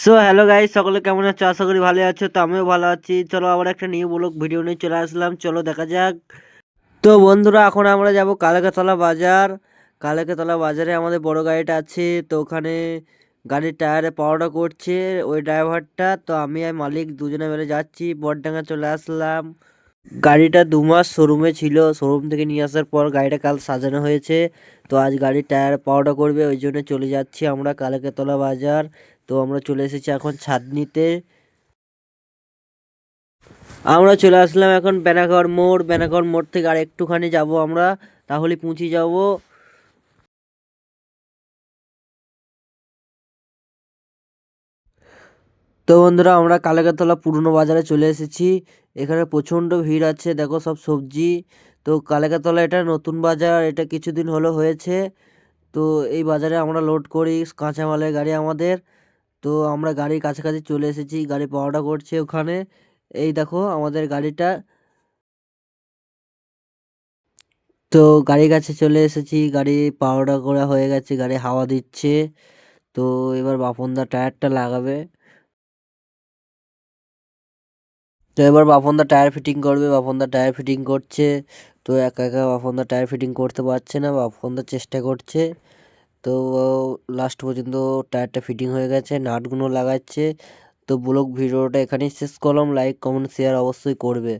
So hello guys, সকলে কেমন আছো? আশা করি ভালো আছো। তো আমিও ভালো আছি। চলো আবার একটা নিউ ব্লগ ভিডিও নিয়ে চলে আসলাম, চলো দেখা যাক। তো বন্ধুরা, এখন আমরা যাব কালেকাতলা বাজার। কালেকাতলা বাজারে আমাদের বড় গাড়িটা আছে, তো ওখানে গাড়ির টায়ারে পাওয়াটা করছে ওই ড্রাইভারটা। তো আমি আর মালিক দুজনে মিলে যাচ্ছি, বড়ডাঙ্গা চলে আসলাম। গাড়িটা 2 মাস শোরুমে ছিল, শোরুম থেকে নিয়ে আসার পর গাড়িটা কাল সাজানো হয়েছে। তো আজ গাড়ির টায়ার পাওয়াটা করবে, ওই জন্য চলে যাচ্ছি আমরা কালেকাতলা বাজার। তো আমরা চলে এসেছি এখন ছাদনিতে। আমরা চলে আসলাম এখন বেনাগড় মোড় থেকে আর একটুখানি যাব আমরা, তাহলে পৌঁছে যাব। তো বন্ধুরা, আমরা কালেকাতলা পুরনো বাজারে চলে এসেছি। এখানে প্রচণ্ড ভিড় আছে, দেখো সব সবজি। তো কালেকাতলা এটা নতুন বাজার, এটা কিছুদিন হলো হয়েছে। তো এই বাজারে আমরা লোড করি কাঁচামালের গাড়ি আমাদের। তো আমরা গাড়ির কাছাকাছি চলে এসেছি, গাড়ি পাওয়াটা করছে ওখানে। এই দেখো আমাদের গাড়িটা। তো গাড়ির কাছে চলে এসেছি, গাড়ি পাওয়াটা করা হয়ে গেছে, গাড়ি হাওয়া দিচ্ছে। তো এবার বাপনদা টায়ারটা লাগাবে। তো এবার বাপনদা টায়ার ফিটিং করবে, বাপনদা টায়ার ফিটিং করছে। তো একা একা বাপনদা টায়ার ফিটিং করতে পারছে না, বাপনদা চেষ্টা করছে। তো লাস্ট পর্যন্ত টায়ারটা ফিটিং হয়ে গেছে, নাটগুলো লাগাচ্ছে। তো ব্লগ ভিডিওটা এখানেই শেষ করলাম। লাইক কমেন্ট শেয়ার অবশ্যই করবে।